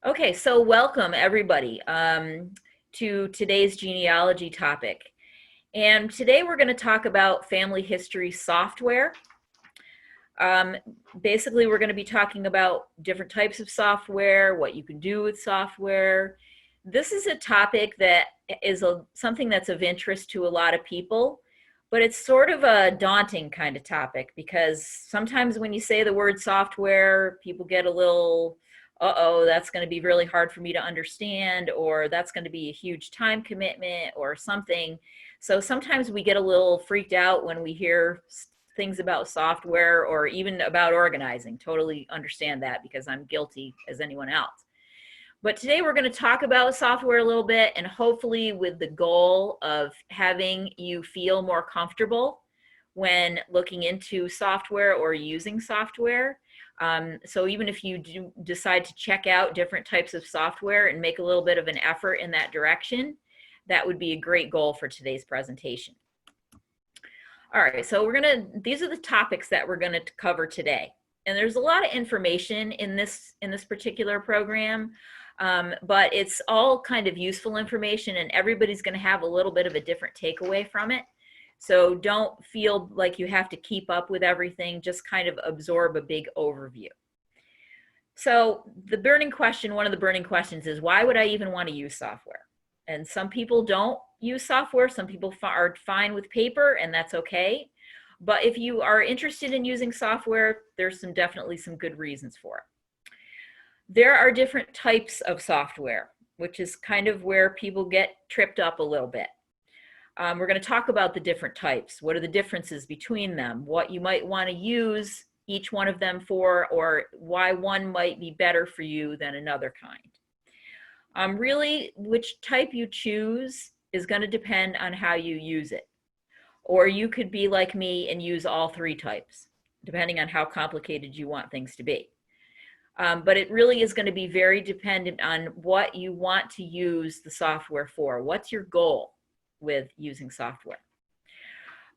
Okay, so welcome everybody to today's genealogy topic. And today we're going to talk about family history software. Um, Basically, we're going to be talking about different types of software, what you can do with software. This is a topic that is something that's of interest to a lot of people, but it's sort of a daunting kind of topic because sometimes when you say the word software, people get a little, uh-oh, that's going to be really hard for me to understand, or that's going to be a huge time commitment or something. So sometimes we get a little freaked out when we hear things about software or even about organizing. Totally understand that because I'm guilty as anyone else. But today we're going to talk about software a little bit, and hopefully with the goal of having you feel more comfortable when looking into software or using software. So even if you do decide to check out different types of software and make a little bit of an effort in that direction, that would be a great goal for today's presentation. All right, so these are the topics that we're gonna cover today. And there's a lot of information in this particular program, but it's all kind of useful information, and everybody's gonna have a little bit of a different takeaway from it. So don't feel like you have to keep up with everything, just kind of absorb a big overview. So one of the burning questions is, why would I even want to use software? And some people don't use software. Some people are fine with paper, and that's okay. But if you are interested in using software, there's definitely some good reasons for it. There are different types of software, which is kind of where people get tripped up a little bit. We're going to talk about the different types. What are the differences between them? What you might want to use each one of them for, or why one might be better for you than another kind. Really, which type you choose is going to depend on how you use it. Or you could be like me and use all three types, depending on how complicated you want things to be. But it really is going to be very dependent on what you want to use the software for. What's your goal with using software?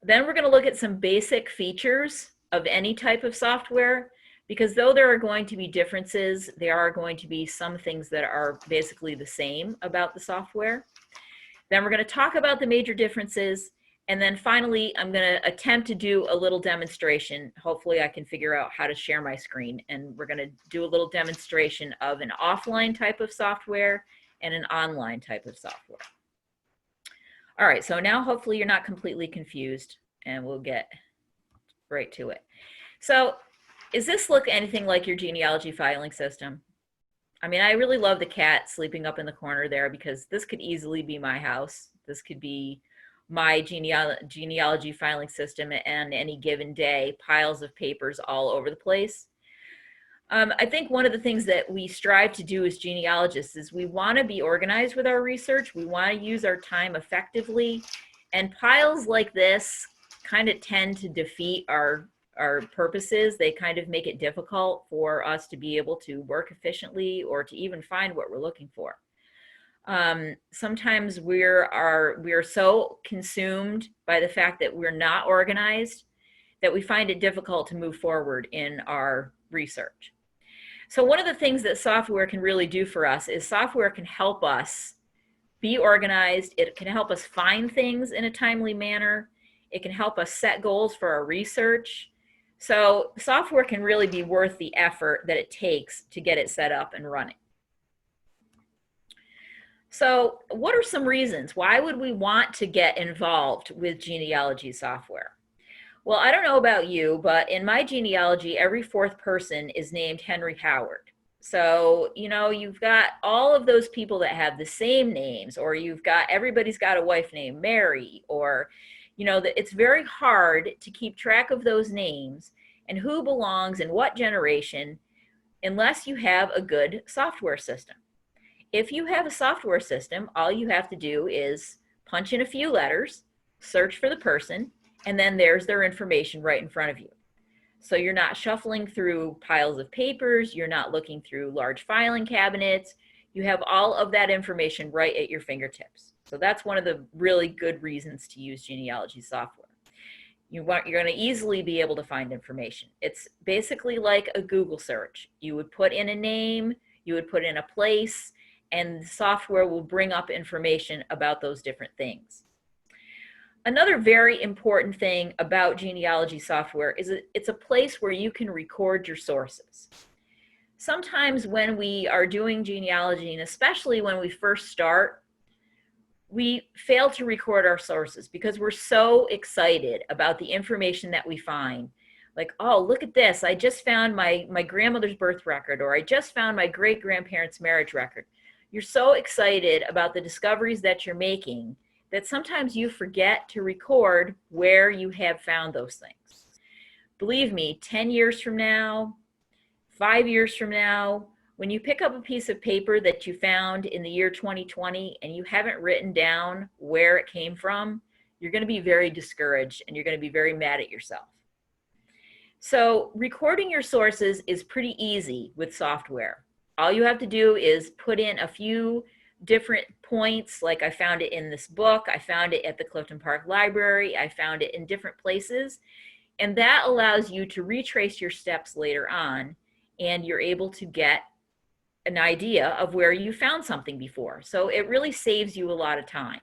Then we're going to look at some basic features of any type of software, because though there are going to be differences, there are going to be some things that are basically the same about the software. Then we're going to talk about the major differences, and then finally I'm going to attempt to do a little demonstration. Hopefully I can figure out how to share my screen, and we're going to do a little demonstration of an offline type of software and an online type of software. All right, so now hopefully you're not completely confused, and we'll get right to it. So does this look anything like your genealogy filing system? I mean, I really love the cat sleeping up in the corner there, because this could easily be my house. This could be my genealogy filing system, and any given day, piles of papers all over the place. I think one of the things that we strive to do as genealogists is we want to be organized with our research. We want to use our time effectively, and piles like this kind of tend to defeat our purposes. They kind of make it difficult for us to be able to work efficiently or to even find what we're looking for. Sometimes we are so consumed by the fact that we're not organized that we find it difficult to move forward in our research. So one of the things that software can really do for us is software can help us be organized. It can help us find things in a timely manner. It can help us set goals for our research. So software can really be worth the effort that it takes to get it set up and running. So what are some reasons? Why would we want to get involved with genealogy software? Well, I don't know about you, but in my genealogy, every fourth person is named Henry Howard. So, you know, you've got all of those people that have the same names, or everybody's got a wife named Mary, or, you know, it's very hard to keep track of those names and who belongs in what generation unless you have a good software system. If you have a software system, all you have to do is punch in a few letters, search for the person, and then there's their information right in front of you. So you're not shuffling through piles of papers, you're not looking through large filing cabinets, you have all of that information right at your fingertips. So that's one of the really good reasons to use genealogy software. You're going to easily be able to find information. It's basically like a Google search. You would put in a name, You would put in a place, and the software will bring up information about those different things. Another very important thing about genealogy software is it's a place where you can record your sources. Sometimes when we are doing genealogy, and especially when we first start, we fail to record our sources because we're so excited about the information that we find. Like, oh, look at this. I just found my grandmother's birth record, or I just found my great-grandparents' marriage record. You're so excited about the discoveries that you're making that sometimes you forget to record where you have found those things. Believe me, 10 years from now, 5 years from now, when you pick up a piece of paper that you found in the year 2020 and you haven't written down where it came from, you're going to be very discouraged and you're going to be very mad at yourself. So recording your sources is pretty easy with software. All you have to do is put in a few different points, like I found it in this book, I found it at the Clifton Park Library, I found it in different places, and that allows you to retrace your steps later on, and you're able to get an idea of where you found something before. So it really saves you a lot of time.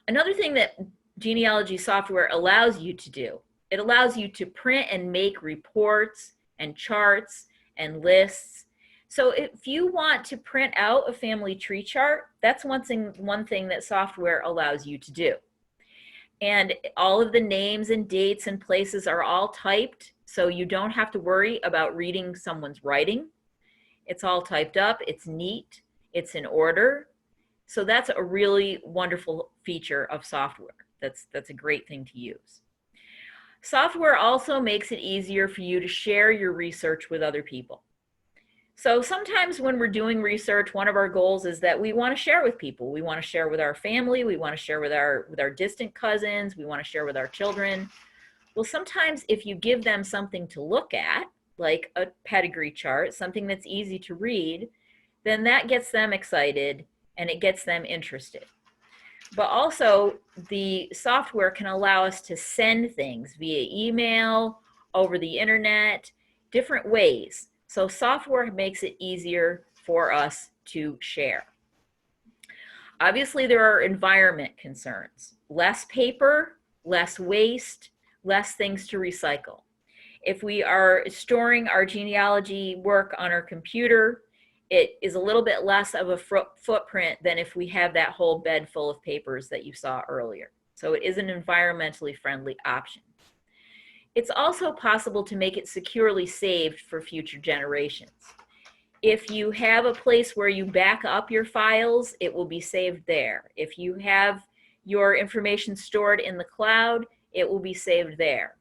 Another thing that genealogy software allows you to do, it allows you to print and make reports and charts and lists. So if you want to print out a family tree chart, that's one thing that software allows you to do. And all of the names and dates and places are all typed, so you don't have to worry about reading someone's writing. It's all typed up, it's neat, it's in order. So that's a really wonderful feature of software. That's a great thing to use. Software also makes it easier for you to share your research with other people. So sometimes when we're doing research, one of our goals is that we want to share with people. We want to share with our family, we want to share with our distant cousins, we want to share with our children. Well, sometimes if you give them something to look at, like a pedigree chart, something that's easy to read, then that gets them excited and it gets them interested. But also the software can allow us to send things via email, over the internet, different ways. So software makes it easier for us to share. Obviously, there are environment concerns. Less paper, less waste, less things to recycle. If we are storing our genealogy work on our computer, it is a little bit less of a footprint than if we have that whole bed full of papers that you saw earlier. So it is an environmentally friendly option. It's also possible to make it securely saved for future generations. If you have a place where you back up your files, it will be saved there. If you have your information stored in the cloud, it will be saved there.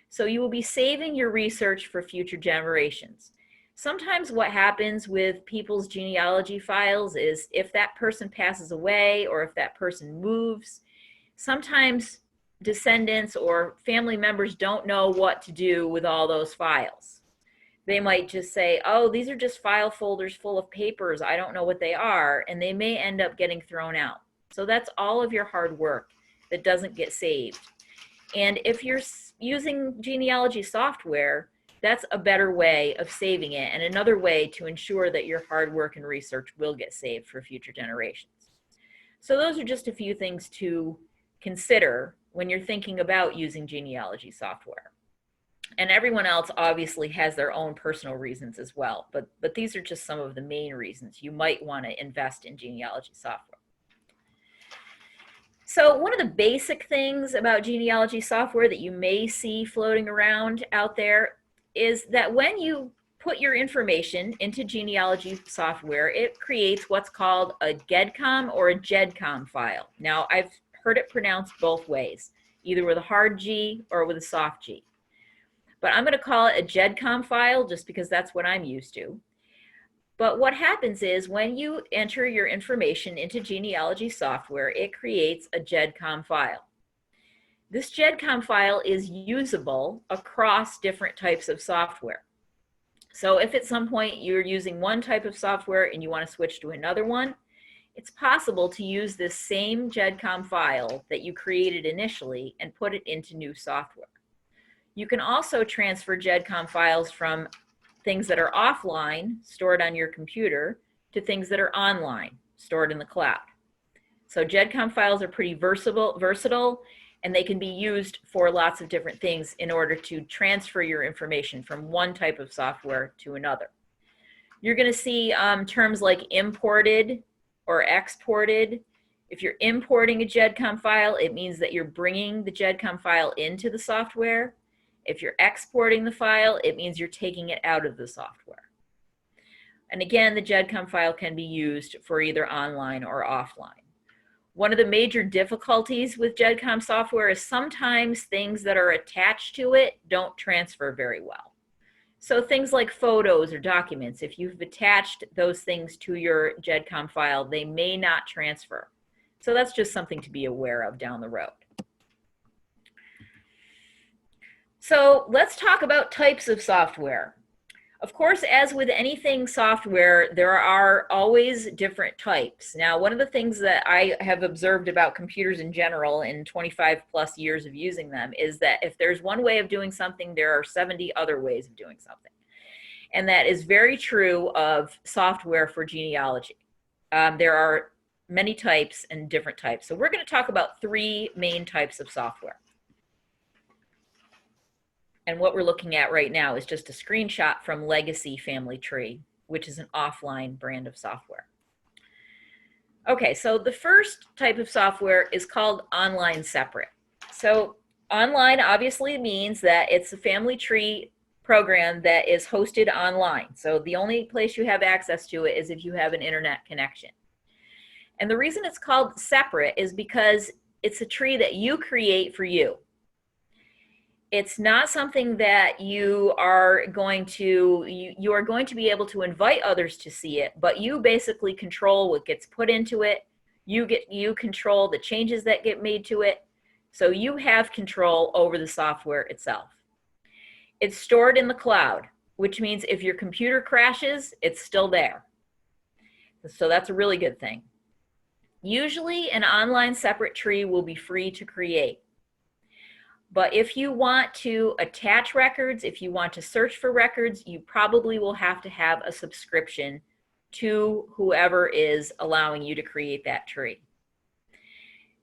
So you will be saving your research for future generations. Sometimes what happens with people's genealogy files is if that person passes away or if that person moves, sometimes descendants or family members don't know what to do with all those files. They might just say, oh, these are just file folders full of papers, I don't know what they are, and they may end up getting thrown out. So that's all of your hard work that doesn't get saved. And if you're using genealogy software, that's a better way of saving it and another way to ensure that your hard work and research will get saved for future generations. So those are just a few things to consider when you're thinking about using genealogy software. And everyone else obviously has their own personal reasons as well, but these are just some of the main reasons you might want to invest in genealogy software. So one of the basic things about genealogy software that you may see floating around out there is that when you put your information into genealogy software, it creates what's called a GEDCOM or a GEDCOM file. Now, I've heard it pronounced both ways, either with a hard G or with a soft G. But I'm going to call it a GEDCOM file just because that's what I'm used to. But what happens is when you enter your information into genealogy software, it creates a GEDCOM file. This GEDCOM file is usable across different types of software. So if at some point you're using one type of software and you want to switch to another one, it's possible to use this same GEDCOM file that you created initially and put it into new software. You can also transfer GEDCOM files from things that are offline, stored on your computer, to things that are online, stored in the cloud. So GEDCOM files are pretty versatile, and they can be used for lots of different things in order to transfer your information from one type of software to another. You're going to see terms like imported or exported. If you're importing a GEDCOM file, it means that you're bringing the GEDCOM file into the software. If you're exporting the file, it means you're taking it out of the software. And again, the GEDCOM file can be used for either online or offline. One of the major difficulties with GEDCOM software is sometimes things that are attached to it don't transfer very well. So things like photos or documents, if you've attached those things to your GEDCOM file, they may not transfer. So that's just something to be aware of down the road. So let's talk about types of software. Of course, as with anything software, there are always different types. Now, one of the things that I have observed about computers in general in 25 plus years of using them is that if there's one way of doing something, there are 70 other ways of doing something. And that is very true of software for genealogy. There are many types and different types. So we're going to talk about 3 main types of software. And what we're looking at right now is just a screenshot from Legacy Family Tree, which is an offline brand of software. Okay, so the first type of software is called online separate. So online obviously means that it's a family tree program that is hosted online. So the only place you have access to it is if you have an internet connection. And the reason it's called separate is because it's a tree that you create for you. It's not something that you are going to be able to invite others to see it, but you basically control what gets put into it. You control the changes that get made to it. So you have control over the software itself. It's stored in the cloud, which means if your computer crashes, it's still there. So that's a really good thing. Usually an online separate tree will be free to create. But if you want to attach records, if you want to search for records, you probably will have to have a subscription to whoever is allowing you to create that tree.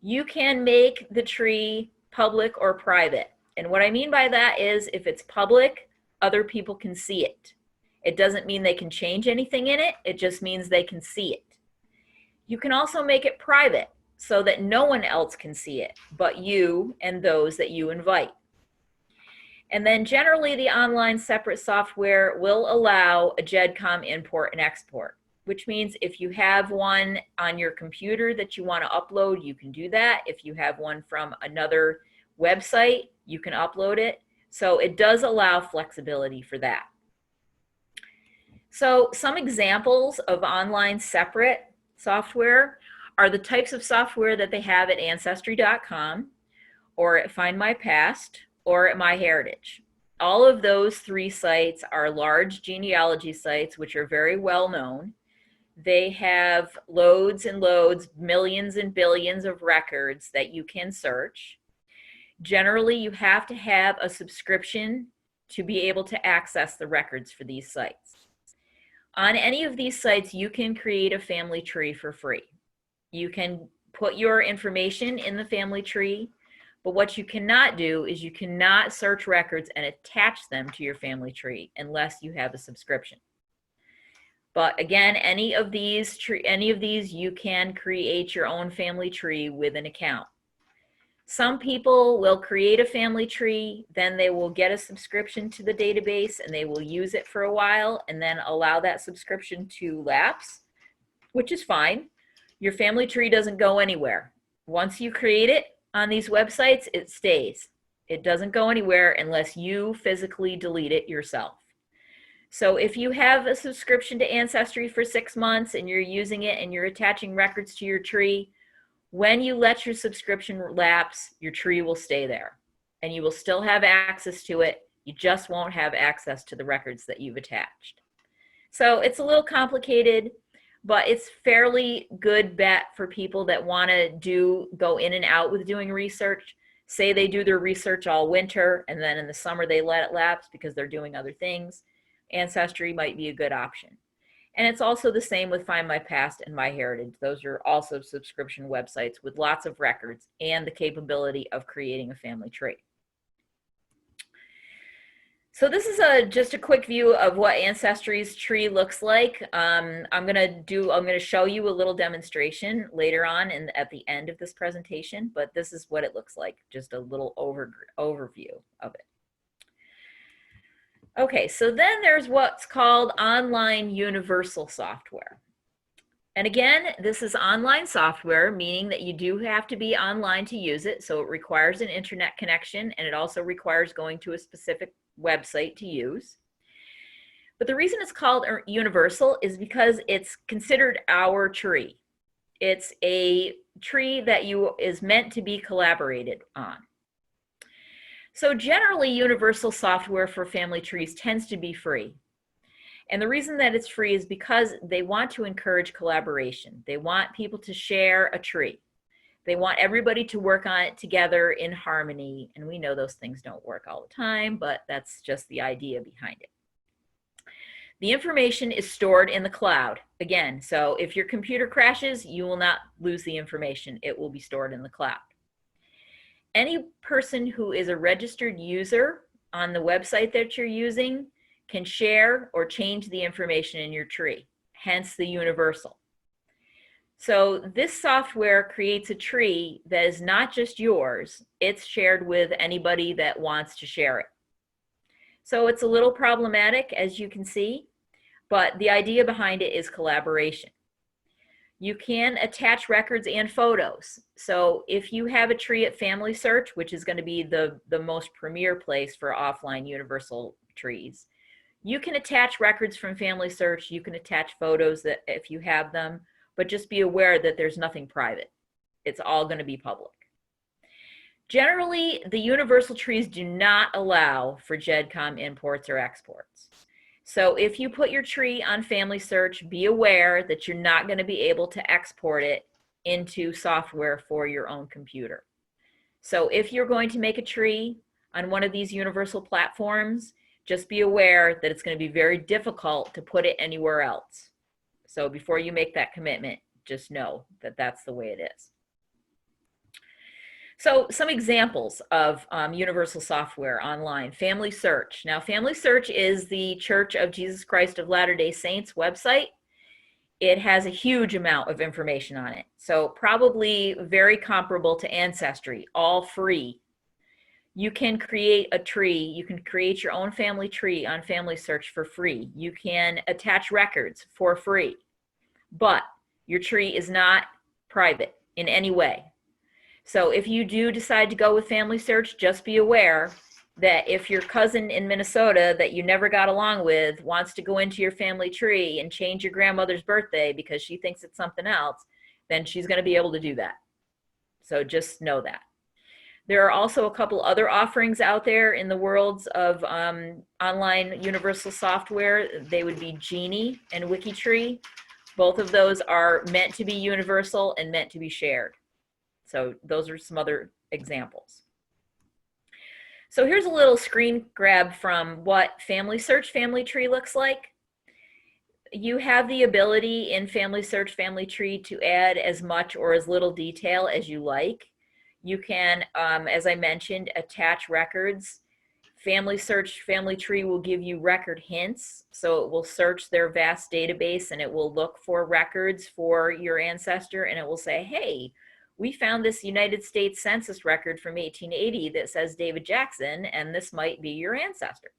You can make the tree public or private. And what I mean by that is if it's public, other people can see it. It doesn't mean they can change anything in it. It just means they can see it. You can also make it private, so that no one else can see it but you and those that you invite. And then generally the online separate software will allow a GEDCOM import and export, which means if you have one on your computer that you want to upload, you can do that. If you have one from another website, you can upload it. So it does allow flexibility for that. So some examples of online separate software are the types of software that they have at Ancestry.com or at Find My Past or at MyHeritage. All of those 3 sites are large genealogy sites which are very well known. They have loads and loads, millions and billions of records that you can search. Generally, you have to have a subscription to be able to access the records for these sites. On any of these sites, you can create a family tree for free. You can put your information in the family tree, but what you cannot do is you cannot search records and attach them to your family tree unless you have a subscription. But again, any of these you can create your own family tree with an account. Some people will create a family tree, then they will get a subscription to the database and they will use it for a while and then allow that subscription to lapse, which is fine. Your family tree doesn't go anywhere. Once you create it on these websites, it stays. It doesn't go anywhere unless you physically delete it yourself. So if you have a subscription to Ancestry for 6 months and you're using it and you're attaching records to your tree, when you let your subscription lapse, your tree will stay there and you will still have access to it. You just won't have access to the records that you've attached. So it's a little complicated, but it's fairly good bet for people that want to go in and out with doing research. Say they do their research all winter and then in the summer they let it lapse because they're doing other things. Ancestry might be a good option. And it's also the same with Find My Past and MyHeritage. Those are also subscription websites with lots of records and the capability of creating a family tree. So this is just a quick view of what Ancestry's tree looks like. I'm going to show you a little demonstration later on at the end of this presentation, but this is what it looks like, just a little overview of it. Okay, so then there's what's called online universal software. And again, this is online software, meaning that you do have to be online to use it. So it requires an internet connection, and it also requires going to a specific website to use. But the reason it's called universal is because it's considered our tree. It's a tree that is meant to be collaborated on. So generally, universal software for family trees tends to be free. And the reason that it's free is because they want to encourage collaboration. They want people to share a tree. They want everybody to work on it together in harmony. And we know those things don't work all the time, but that's just the idea behind it. The information is stored in the cloud. Again, so if your computer crashes, you will not lose the information. It will be stored in the cloud. Any person who is a registered user on the website that you're using can share or change the information in your tree, hence the universal. So this software creates a tree that is not just yours, it's shared with anybody that wants to share it. So it's a little problematic, as you can see, but the idea behind it is collaboration. You can attach records and photos. So if you have a tree at Family Search, which is going to be the most premier place for offline universal trees, you can attach records from Family Search, you can attach photos that if you have them, but just be aware that there's nothing private. It's all going to be public. Generally, the universal trees do not allow for GEDCOM imports or exports. So if you put your tree on Family Search, be aware that you're not going to be able to export it into software for your own computer. So if you're going to make a tree on one of these universal platforms, just be aware that it's going to be very difficult to put it anywhere else. So before you make that commitment, just know that that's the way it is. So some examples of universal software online. Family Search. Now, Family Search is the Church of Jesus Christ of Latter-day Saints website. It has a huge amount of information on it. So probably very comparable to Ancestry, all free. You can create a tree. You can create your own family tree on Family Search for free. You can attach records for free, but your tree is not private in any way. So if you do decide to go with Family Search, just be aware that if your cousin in Minnesota that you never got along with wants to go into your family tree and change your grandmother's birthday because she thinks it's something else, then she's going to be able to do that. So just know that. There are also a couple other offerings out there in the worlds of online universal software. They would be Genie and WikiTree. Both of those are meant to be universal and meant to be shared. So those are some other examples. So here's a little screen grab from what Family Search Family Tree looks like. You have the ability in Family Search Family Tree to add as much or as little detail as you like. You can, as I mentioned, attach records. Family Search Family Tree will give you record hints. So it will search their vast database and it will look for records for your ancestor and it will say, hey, we found this United States Census record from 1880 that says David Jackson, and this might be your ancestor.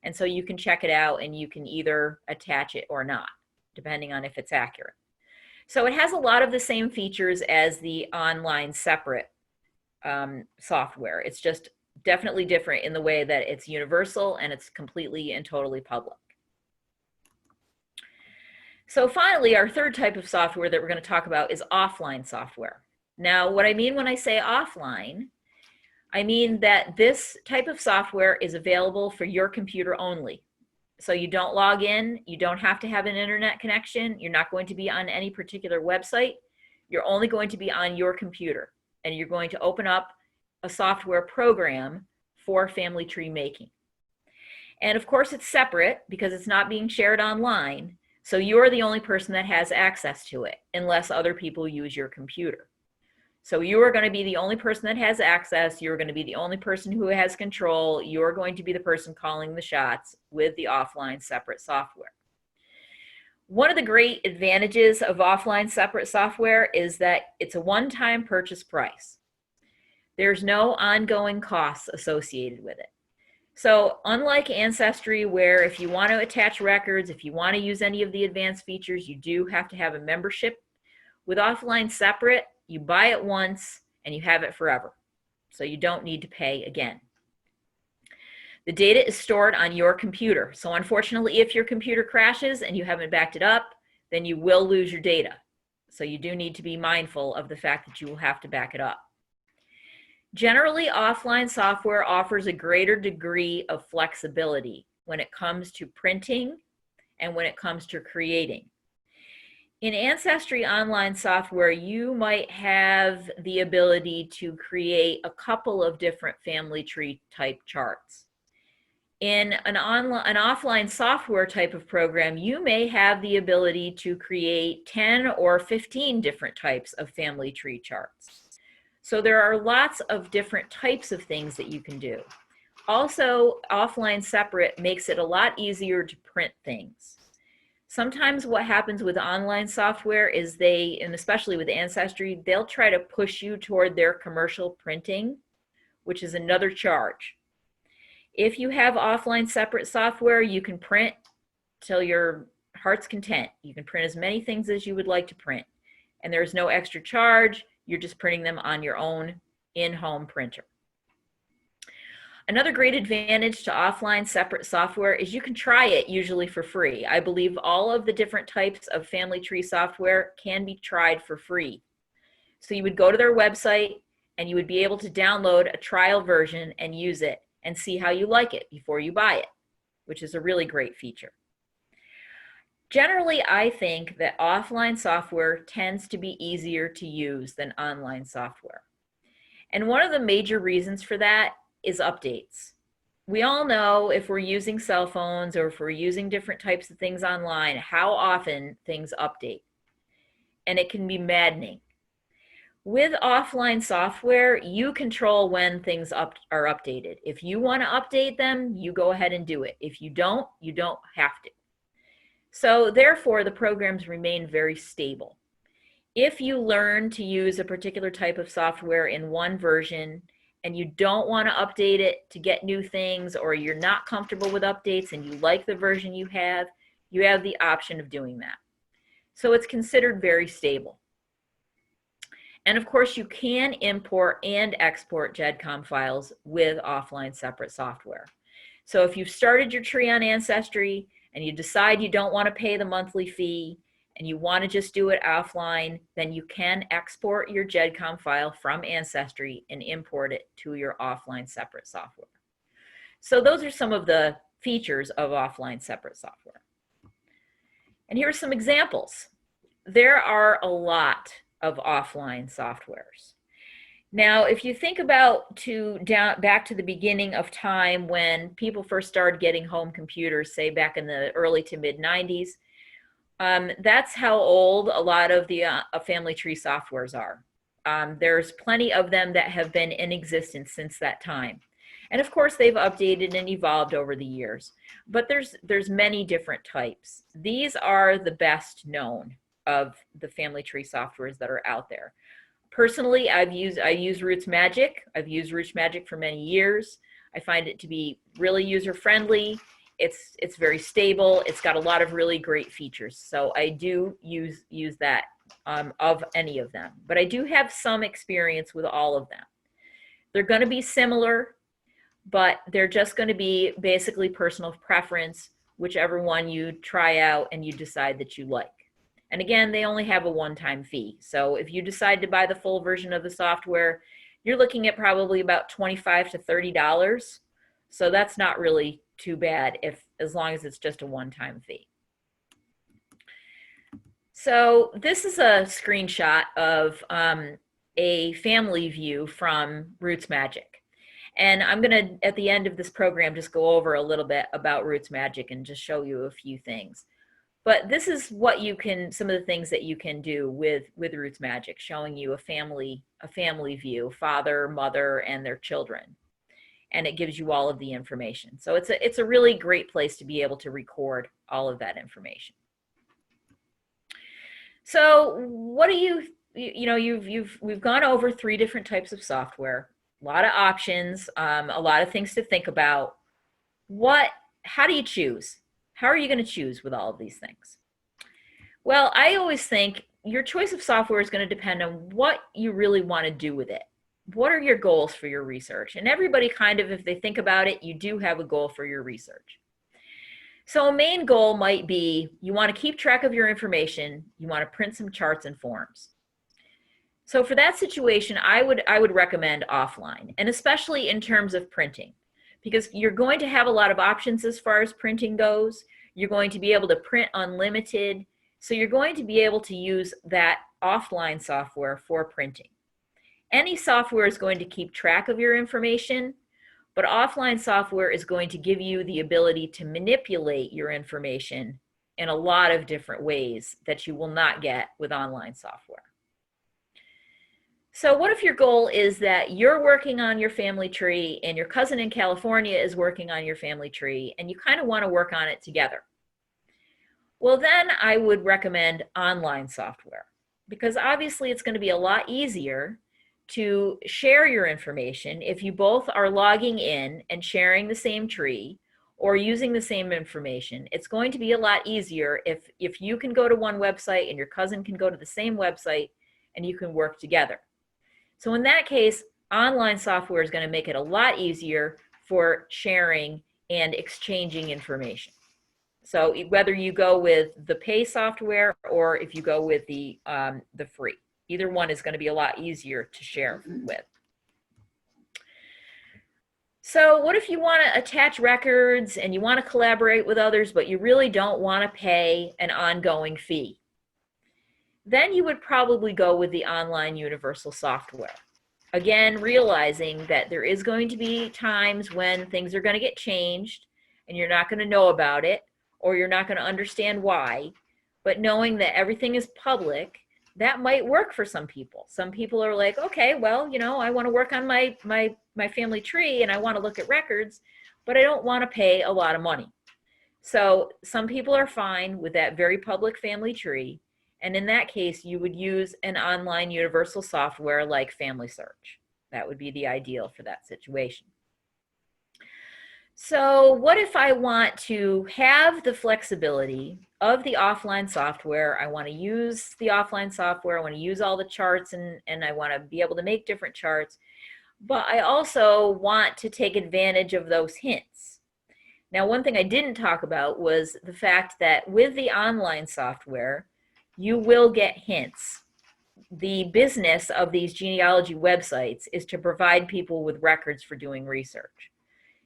And so you can check it out and you can either attach it or not, depending on if it's accurate. So it has a lot of the same features as the online separate software. It's just definitely different in the way that it's universal and it's completely and totally public. So finally, our third type of software that we're going to talk about is offline software. Now, what I mean when I say offline, I mean that this type of software is available for your computer only. So you don't log in, you don't have to have an internet connection, you're not going to be on any particular website, you're only going to be on your computer, and you're going to open up a software program for family tree making. And of course it's separate because it's not being shared online. So you're the only person that has access to it unless other people use your computer. So you are going to be the only person that has access. You're going to be the only person who has control. You're going to be the person calling the shots with the offline separate software. One of the great advantages of offline separate software is that it's a one-time purchase price. There's no ongoing costs associated with it. So unlike Ancestry, where if you want to attach records, if you want to use any of the advanced features, you do have to have a membership. With offline separate, you buy it once and you have it forever. So you don't need to pay again. The data is stored on your computer. So unfortunately, if your computer crashes and you haven't backed it up, then you will lose your data. So you do need to be mindful of the fact that you will have to back it up. Generally, offline software offers a greater degree of flexibility when it comes to printing and when it comes to creating. In Ancestry Online software, you might have the ability to create a couple of different family tree type charts. In an offline software type of program, you may have the ability to create 10 or 15 different types of family tree charts. So there are lots of different types of things that you can do. Also, offline separate makes it a lot easier to print things. Sometimes what happens with online software is and especially with Ancestry, they'll try to push you toward their commercial printing, which is another charge. If you have offline separate software, you can print till your heart's content. You can print as many things as you would like to print, and there's no extra charge. You're just printing them on your own in-home printer. Another great advantage to offline separate software is you can try it usually for free. I believe all of the different types of family tree software can be tried for free. So you would go to their website and you would be able to download a trial version and use it and see how you like it before you buy it, which is a really great feature. Generally, I think that offline software tends to be easier to use than online software. And one of the major reasons for that is updates. We all know if we're using cell phones or if we're using different types of things online, how often things update. And it can be maddening. With offline software, you control when things are updated. If you want to update them, you go ahead and do it. If you don't have to. So therefore, the programs remain very stable. If you learn to use a particular type of software in one version and you don't want to update it to get new things, or you're not comfortable with updates and you like the version you have the option of doing that. So it's considered very stable. And of course, you can import and export GEDCOM files with offline separate software. So if you've started your tree on Ancestry and you decide you don't want to pay the monthly fee and you want to just do it offline, then you can export your GEDCOM file from Ancestry and import it to your offline separate software. So those are some of the features of offline separate software. And here are some examples. There are a lot of offline softwares. Now, if you think about back to the beginning of time when people first started getting home computers, say back in the early to mid 90s, that's how old a lot of the family tree softwares are. There's plenty of them that have been in existence since that time. And of course, they've updated and evolved over the years, but there's many different types. These are the best known of the family tree softwares that are out there. Personally, I use Roots Magic. I've used Roots Magic for many years. I find it to be really user-friendly. It's very stable. It's got a lot of really great features. So I do use that of any of them. But I do have some experience with all of them. They're going to be similar, but they're just going to be basically personal preference, whichever one you try out and you decide that you like. And again, they only have a one-time fee. So if you decide to buy the full version of the software, you're looking at probably about $25 to $30. So that's not really too bad as long as it's just a one-time fee. So this is a screenshot of a family view from Roots Magic. And I'm going to, at the end of this program, just go over a little bit about Roots Magic and just show you a few things. But this is what you can, some of the things that you can do with Roots Magic, showing you a family view, father, mother, and their children. And it gives you all of the information. So it's a really great place to be able to record all of that information. So what do we've gone over 3 different types of software, a lot of options, a lot of things to think about. How do you choose? How are you going to choose with all of these things? Well, I always think your choice of software is going to depend on what you really want to do with it. What are your goals for your research? And everybody kind of, if they think about it, you do have a goal for your research. So a main goal might be you want to keep track of your information. You want to print some charts and forms. So for that situation, I would recommend offline, and especially in terms of printing, because you're going to have a lot of options as far as printing goes. You're going to be able to print unlimited. So you're going to be able to use that offline software for printing. Any software is going to keep track of your information, but offline software is going to give you the ability to manipulate your information in a lot of different ways that you will not get with online software. So what if your goal is that you're working on your family tree and your cousin in California is working on your family tree and you kind of want to work on it together? Well, then I would recommend online software, because obviously it's going to be a lot easier to share your information if you both are logging in and sharing the same tree or using the same information. It's going to be a lot easier if you can go to one website and your cousin can go to the same website and you can work together. So in that case, online software is going to make it a lot easier for sharing and exchanging information. So whether you go with the pay software or if you go with the free, either one is going to be a lot easier to share with. So what if you want to attach records and you want to collaborate with others, but you really don't want to pay an ongoing fee? Then you would probably go with the online universal software. Again, realizing that there is going to be times when things are going to get changed and you're not going to know about it, or you're not going to understand why, but knowing that everything is public, that might work for some people. Some people are like, okay, well, I want to work on my family tree and I want to look at records, but I don't want to pay a lot of money. So some people are fine with that very public family tree. And in that case, you would use an online universal software like Family Search. That would be the ideal for that situation. So what if I want to have the flexibility of the offline software? I want to use the offline software. I want to use all the charts and I want to be able to make different charts. But I also want to take advantage of those hints. Now, one thing I didn't talk about was the fact that with the online software, you will get hints. The business of these genealogy websites is to provide people with records for doing research.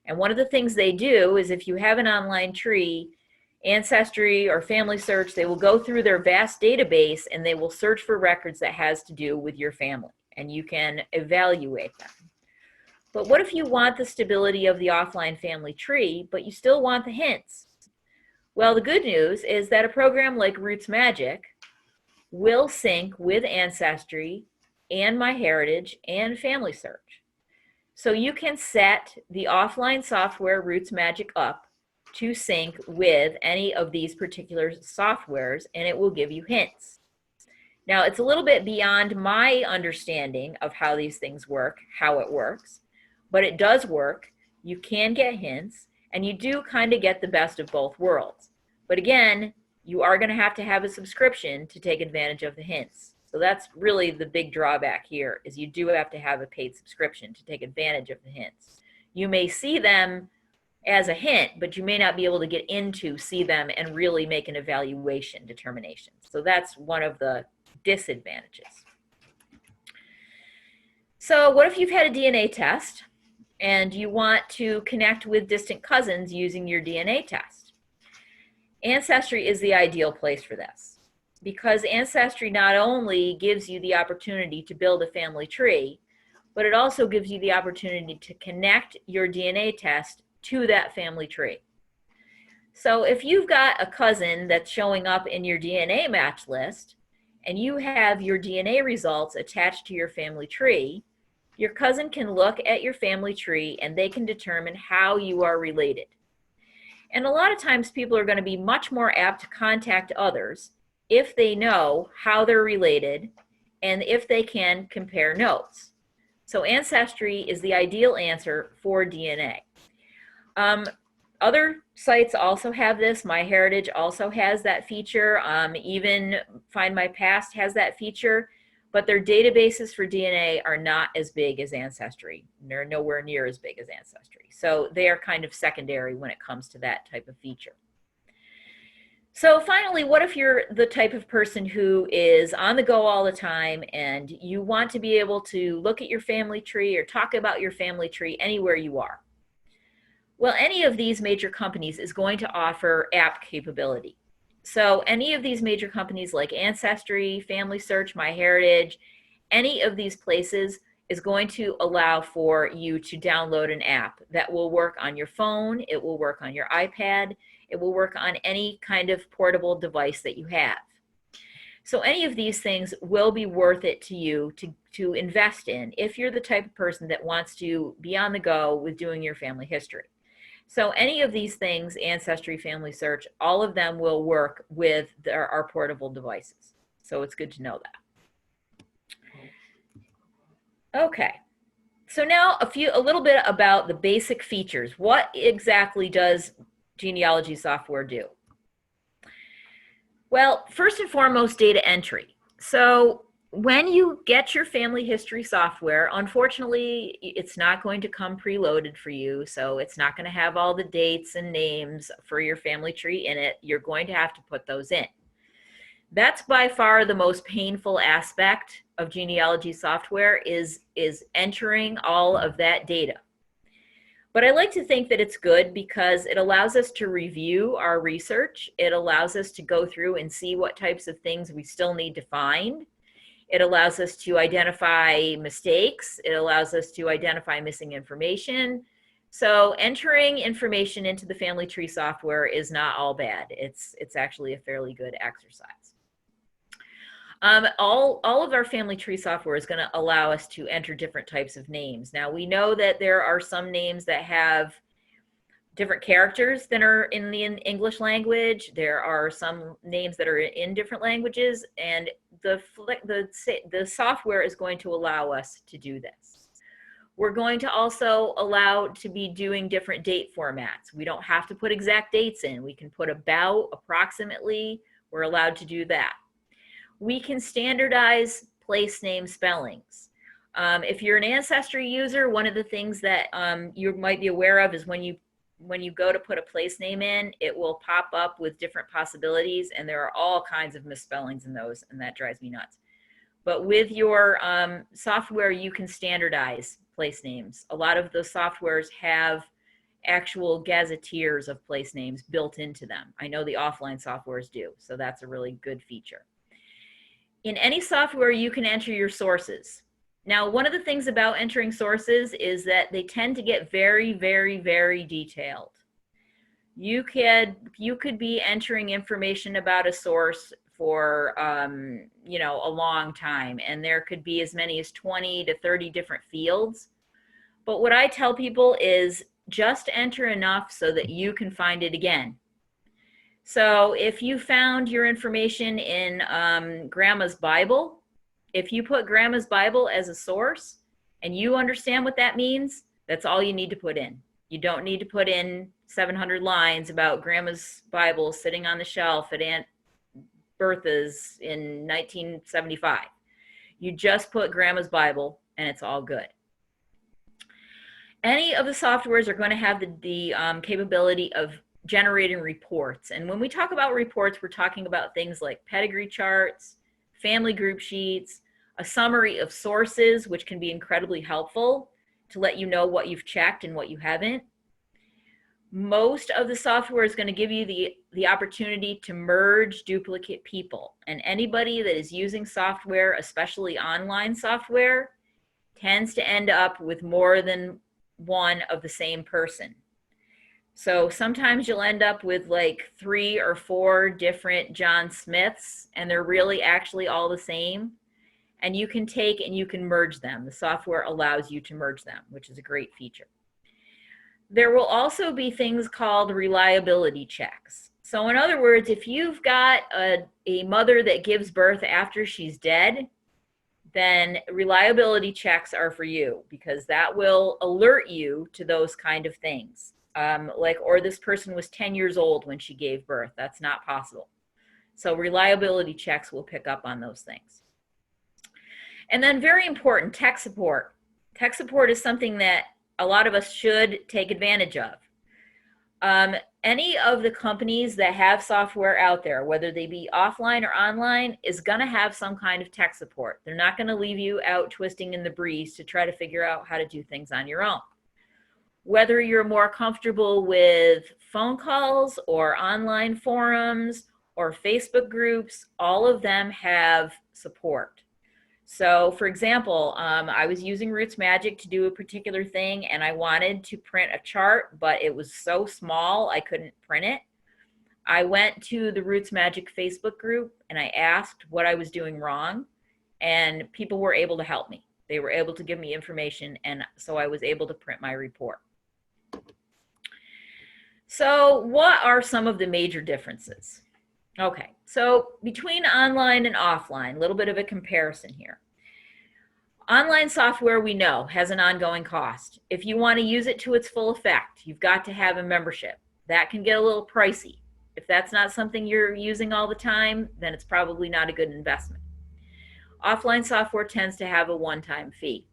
And one of the things they do is if you have an online tree, Ancestry or Family Search, they will go through their vast database and they will search for records that has to do with your family, and you can evaluate them. But what if you want the stability of the offline family tree, but you still want the hints? Well, the good news is that a program like Roots Magic will sync with Ancestry and MyHeritage and Family Search. So you can set the offline software Roots Magic up to sync with any of these particular softwares, and it will give you hints. Now, it's a little bit beyond my understanding of how these things work, how it works, but it does work. You can get hints, and you do kind of get the best of both worlds. But again, you are going to have a subscription to take advantage of the hints. So that's really the big drawback here, is you do have to have a paid subscription to take advantage of the hints. You may see them as a hint, but you may not be able to get into see them and really make an evaluation determination. So that's one of the disadvantages. So what if you've had a DNA test and you want to connect with distant cousins using your DNA test? Ancestry is the ideal place for this, because Ancestry not only gives you the opportunity to build a family tree, but it also gives you the opportunity to connect your DNA test to that family tree. So if you've got a cousin that's showing up in your DNA match list, and you have your DNA results attached to your family tree, your cousin can look at your family tree and they can determine how you are related. And a lot of times people are going to be much more apt to contact others if they know how they're related and if they can compare notes. So Ancestry is the ideal answer for DNA. Other sites also have this. MyHeritage also has that feature. Even Find My Past has that feature, but their databases for DNA are not as big as Ancestry. They're nowhere near as big as Ancestry. So they are kind of secondary when it comes to that type of feature. So finally, what if you're the type of person who is on the go all the time and you want to be able to look at your family tree or talk about your family tree anywhere you are? Well, any of these major companies is going to offer app capability. So any of these major companies like Ancestry, Family Search, MyHeritage, any of these places is going to allow for you to download an app that will work on your phone, it will work on your iPad, it will work on any kind of portable device that you have. So any of these things will be worth it to you to invest in if you're the type of person that wants to be on the go with doing your family history. So any of these things, Ancestry, Family Search, all of them will work with our portable devices. So it's good to know that. Okay, so now a little bit about the basic features. What exactly does genealogy software do? Well, first and foremost, data entry. So when you get your family history software, unfortunately, it's not going to come preloaded for you. So it's not going to have all the dates and names for your family tree in it. You're going to have to put those in. That's by far the most painful aspect of genealogy software is entering all of that data. But I like to think that it's good because it allows us to review our research. It allows us to go through and see what types of things we still need to find. It allows us to identify mistakes. It allows us to identify missing information. So entering information into the family tree software is not all bad. It's actually a fairly good exercise. All of our family tree software is going to allow us to enter different types of names. Now we know that there are some names that have different characters than are in the English language. There are some names that are in different languages, and the software is going to allow us to do this. We're going to also allow to be doing different date formats. We don't have to put exact dates in. We can put about, approximately. We're allowed to do that. We can standardize place name spellings. If you're an Ancestry user, one of the things that you might be aware of is when you go to put a place name in, it will pop up with different possibilities, and there are all kinds of misspellings in those, and that drives me nuts. But with your software, you can standardize place names. A lot of the softwares have actual gazetteers of place names built into them. I know the offline softwares do, so that's a really good feature. In any software, you can enter your sources. Now, one of the things about entering sources is that they tend to get very, very, very detailed. You could be entering information about a source for you know, a long time, and there could be as many as 20 to 30 different fields. But what I tell people is just enter enough so that you can find it again. So if you found your information in Grandma's Bible, if you put Grandma's Bible as a source and you understand what that means, that's all you need to put in. You don't need to put in 700 lines about Grandma's Bible sitting on the shelf at Aunt Bertha's in 1975. You just put Grandma's Bible and it's all good. Any of the softwares are going to have the capability of generating reports. And when we talk about reports, we're talking about things like pedigree charts, family group sheets, a summary of sources, which can be incredibly helpful to let you know what you've checked and what you haven't. Most of the software is going to give you the opportunity to merge duplicate people. And anybody that is using software, especially online software, tends to end up with more than one of the same person. So sometimes you'll end up with like 3 or 4 different John Smiths, and they're really actually all the same. And you can take and you can merge them. The software allows you to merge them, which is a great feature. There will also be things called reliability checks. So in other words, if you've got a mother that gives birth after she's dead, then reliability checks are for you, because that will alert you to those kind of things. Or this person was 10 years old when she gave birth. That's not possible. So reliability checks will pick up on those things. And then very important, tech support. Tech support is something that a lot of us should take advantage of. Any of the companies that have software out there, whether they be offline or online, is going to have some kind of tech support. They're not going to leave you out twisting in the breeze to try to figure out how to do things on your own. Whether you're more comfortable with phone calls or online forums or Facebook groups, all of them have support. So for example, I was using Roots Magic to do a particular thing, and I wanted to print a chart, but it was so small I couldn't print it. I went to the Roots Magic Facebook group and I asked what I was doing wrong, and people were able to help me. They were able to give me information, and so I was able to print my report. So what are some of the major differences? Okay, so between online and offline, a little bit of a comparison here. Online software, we know, has an ongoing cost. If you want to use it to its full effect, you've got to have a membership. That can get a little pricey. If that's not something you're using all the time, then it's probably not a good investment. Offline software tends to have a one-time fee.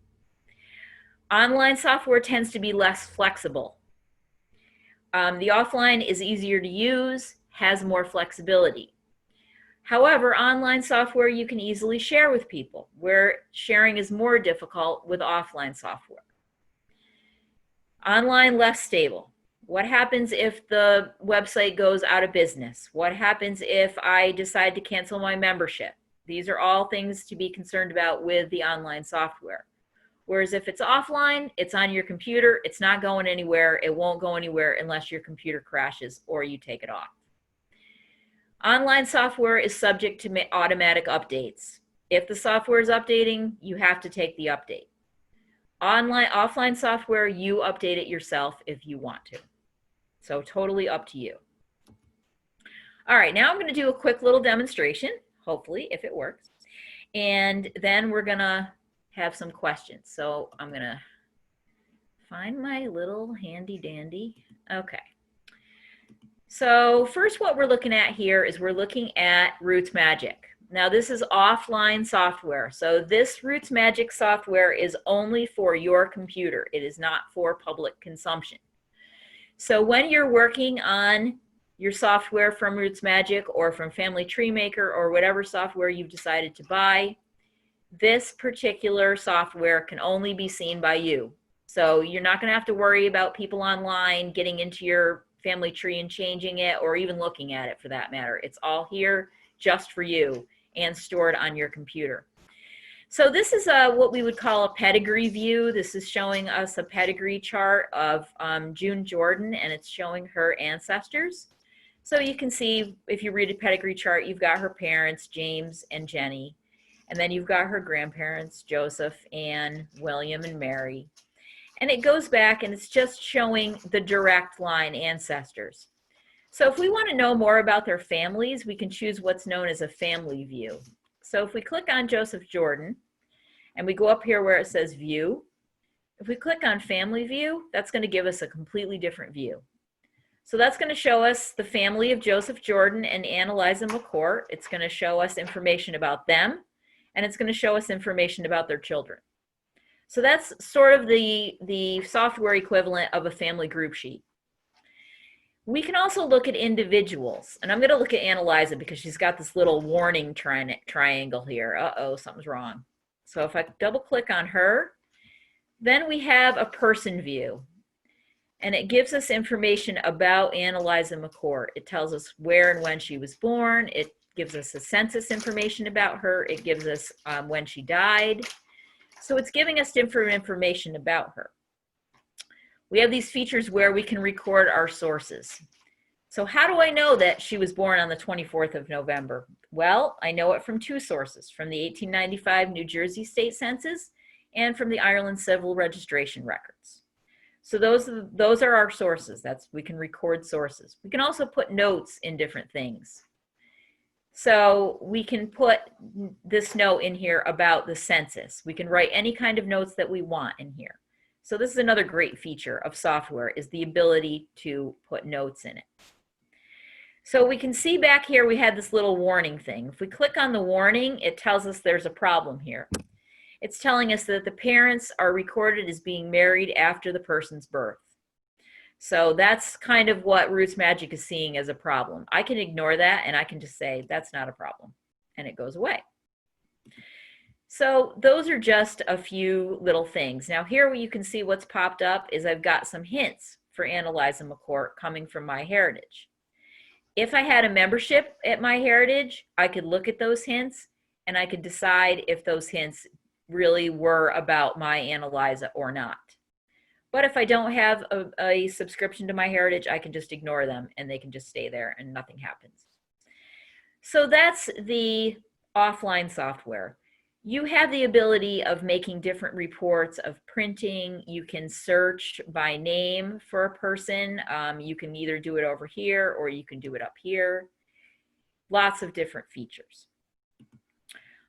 Online software tends to be less flexible. The offline is easier to use, has more flexibility. However, online software you can easily share with people, where sharing is more difficult with offline software. Online, less stable. What happens if the website goes out of business? What happens if I decide to cancel my membership? These are all things to be concerned about with the online software. Whereas if it's offline, it's on your computer, it's not going anywhere, it won't go anywhere unless your computer crashes or you take it off. Online software is subject to automatic updates. If the software is updating, you have to take the update. Offline software, you update it yourself if you want to. So totally up to you. All right, now I'm going to do a quick little demonstration, hopefully, if it works. And then we're going to have some questions. So I'm going to find my little handy dandy. Okay. So first, what we're looking at here is we're looking at Roots Magic. Now this is offline software. So this Roots Magic software is only for your computer. It is not for public consumption. So when you're working on your software from Roots Magic or from Family Tree Maker or whatever software you've decided to buy, this particular software can only be seen by you. So you're not going to have to worry about people online getting into your family tree and changing it, or even looking at it for that matter. It's all here just for you and stored on your computer. So this is what we would call a pedigree view. This is showing us a pedigree chart of June Jordan, and it's showing her ancestors. So you can see, if you read a pedigree chart, you've got her parents, James and Jenny, and then you've got her grandparents, Joseph, Anne, William, and Mary. And it goes back and it's just showing the direct line ancestors. So if we want to know more about their families, we can choose what's known as a family view. So if we click on Joseph Jordan and we go up here where it says view, if we click on family view, that's going to give us a completely different view. So that's going to show us the family of Joseph Jordan and Anne Eliza McCourt. It's going to show us information about them, and it's going to show us information about their children. So that's sort of the software equivalent of a family group sheet. We can also look at individuals, and I'm going to look at Anne Eliza because she's got this little warning triangle here. Uh-oh, something's wrong. So if I double click on her, then we have a person view, and it gives us information about Anne Eliza McCourt. It tells us where and when she was born. It gives us a census information about her. It gives us when she died. So it's giving us different information about her. We have these features where we can record our sources. So how do I know that she was born on the 24th of November? Well, I know it from two sources, from the 1895 New Jersey State Census and from the Ireland Civil Registration Records. So those are our sources. We can record sources. We can also put notes in different things. So we can put this note in here about the census. We can write any kind of notes that we want in here. So this is another great feature of software, is the ability to put notes in it. So we can see back here we had this little warning thing. If we click on the warning, it tells us there's a problem here. It's telling us that the parents are recorded as being married after the person's birth. So that's kind of what Roots Magic is seeing as a problem. I can ignore that and I can just say that's not a problem, and it goes away. So those are just a few little things. Now here you can see what's popped up is I've got some hints for Annalisa McCourt coming from MyHeritage. If I had a membership at MyHeritage, I could look at those hints and I could decide if those hints really were about my Annalisa or not. But if I don't have a subscription to MyHeritage, I can just ignore them and they can just stay there and nothing happens. So that's the offline software. You have the ability of making different reports, of printing. You can search by name for a person. You can either do it over here or you can do it up here. Lots of different features.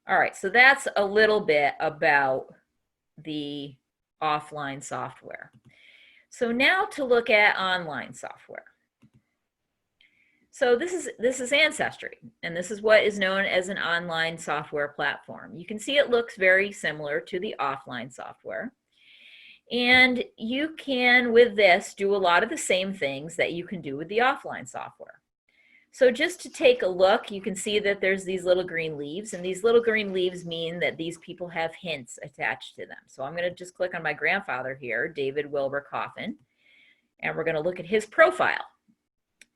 All right, so that's a little bit about the offline software. So now to look at online software. So this is Ancestry, and this is what is known as an online software platform. You can see it looks very similar to the offline software. And you can, with this, do a lot of the same things that you can do with the offline software. So just to take a look, you can see that there's these little green leaves, and these little green leaves mean that these people have hints attached to them. So I'm going to just click on my grandfather here, David Wilbur Coffin, and we're going to look at his profile.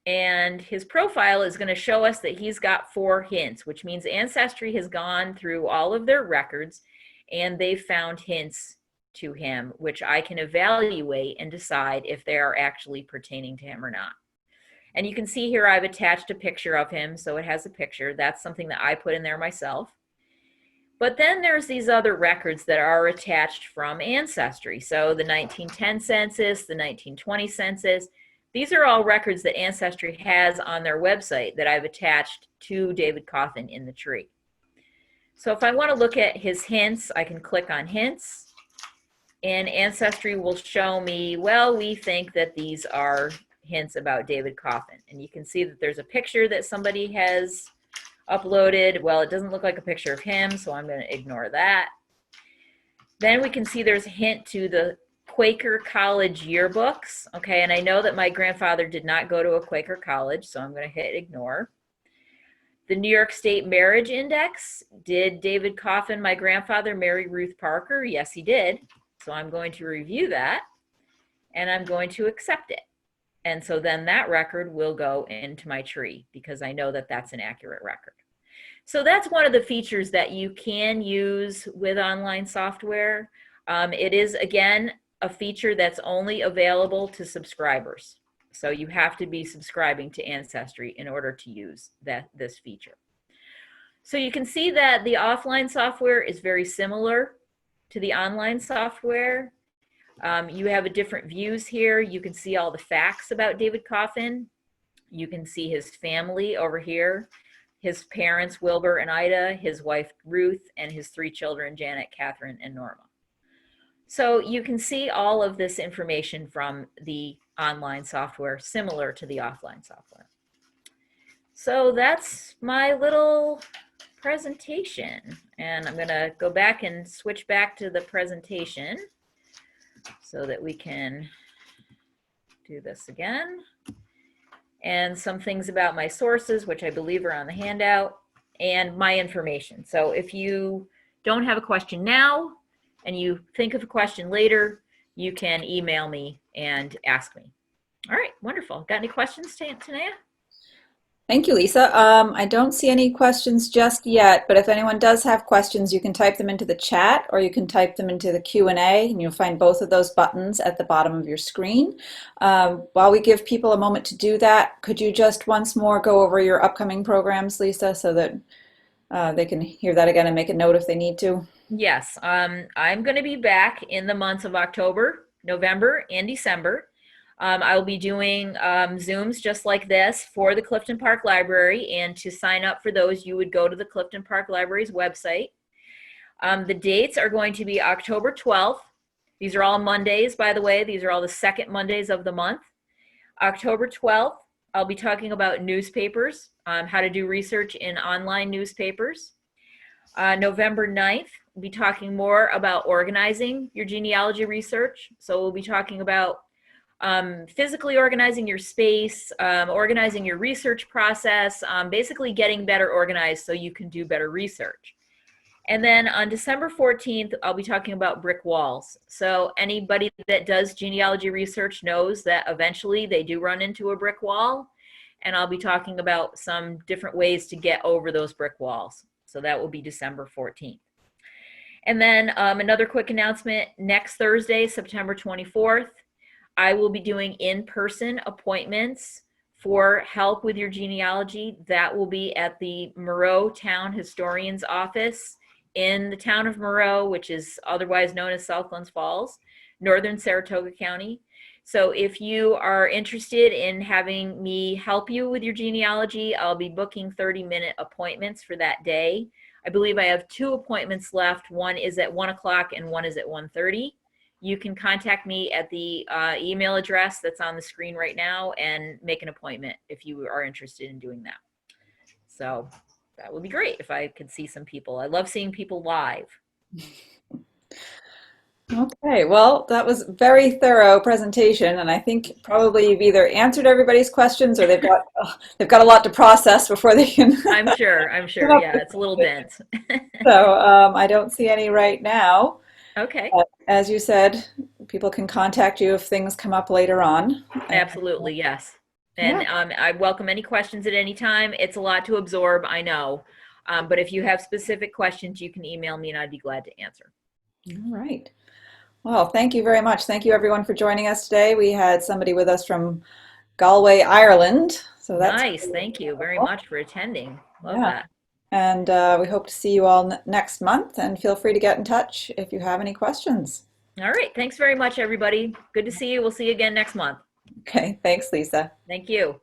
And his profile is going to show us that he's got 4 hints, which means Ancestry has gone through all of their records and they've found hints to him, which I can evaluate and decide if they are actually pertaining to him or not. And you can see here I've attached a picture of him, so it has a picture. That's something that I put in there myself. But then there's these other records that are attached from Ancestry. So the 1910 census, the 1920 census, these are all records that Ancestry has on their website that I've attached to David Coffin in the tree. So if I want to look at his hints, I can click on hints, and Ancestry will show me, well, we think that these are hints about David Coffin. And you can see that there's a picture that somebody has uploaded. Well, it doesn't look like a picture of him, so I'm going to ignore that. Then we can see there's a hint to the Quaker College yearbooks. Okay, and I know that my grandfather did not go to a Quaker college, so I'm going to hit ignore. The New York State Marriage Index. Did David Coffin, my grandfather, marry Ruth Parker? Yes, he did. So I'm going to review that, and I'm going to accept it. And so then that record will go into my tree because I know that that's an accurate record. So that's one of the features that you can use with online software. It is, again, a feature that's only available to subscribers. So you have to be subscribing to Ancestry in order to use this feature. So you can see that the offline software is very similar to the online software. You have a different views here. You can see all the facts about David Coffin. You can see his family over here, his parents, Wilbur and Ida, his wife, Ruth, and his 3 children, Janet, Catherine, and Norma. So you can see all of this information from the online software, similar to the offline software. So that's my little presentation. And I'm going to go back and switch back to the presentation so that we can do this again. And some things about my sources, which I believe are on the handout, and my information. So if you don't have a question now and you think of a question later, you can email me and ask me. All right, wonderful. Got any questions, Tanea? Thank you, Lisa. I don't see any questions just yet, but if anyone does have questions, you can type them into the chat or you can type them into the Q&A, and you'll find both of those buttons at the bottom of your screen. While we give people a moment to do that, could you just once more go over your upcoming programs, Lisa, so that they can hear that again and make a note if they need to? Yes, I'm going to be back in the months of October, November, and December. I will be doing Zooms just like this for the Clifton Park Library, and to sign up for those, you would go to the Clifton Park Library's website. The dates are going to be October 12th. These are all Mondays, by the way. These are all the second Mondays of the month. October 12th, I'll be talking about newspapers, how to do research in online newspapers. November 9th, we'll be talking more about organizing your genealogy research. So we'll be talking about physically organizing your space, organizing your research process, basically getting better organized so you can do better research. And then on December 14th, I'll be talking about brick walls. So anybody that does genealogy research knows that eventually they do run into a brick wall. And I'll be talking about some different ways to get over those brick walls. So that will be December 14th. And then another quick announcement, next Thursday, September 24th, I will be doing in-person appointments for help with your genealogy. That will be at the Moreau Town Historian's Office in the town of Moreau, which is otherwise known as South Glens Falls, northern Saratoga County. So if you are interested in having me help you with your genealogy, I'll be booking 30-minute appointments for that day. I believe I have 2 appointments left. One is at 1 o'clock and one is at 1:30. You can contact me at the email address that's on the screen right now and make an appointment if you are interested in doing that. So that would be great if I could see some people. I love seeing people live. Okay, well, that was very thorough presentation, and I think probably you've either answered everybody's questions or they've got a lot to process before they can I'm sure. come up Yeah, with it's a little it. dense. So I don't see any right now. Okay. But as you said, people can contact you if things come up later on. And Absolutely, yes. And yeah, I welcome any questions at any time. It's a lot to absorb, I know. But if you have specific questions, you can email me and I'd be glad to answer. all right. Well, thank you very much. Thank you everyone for joining us today. We had somebody with us from Galway, Ireland. So that's Nice. Thank you very wonderful. much for attending. Love Yeah. that. And we hope to see you all next month. And feel free to get in touch if you have any questions. All right. Thanks very much, everybody. Good to see you. We'll see you again next month. Okay. Thanks, Lisa. Thank you.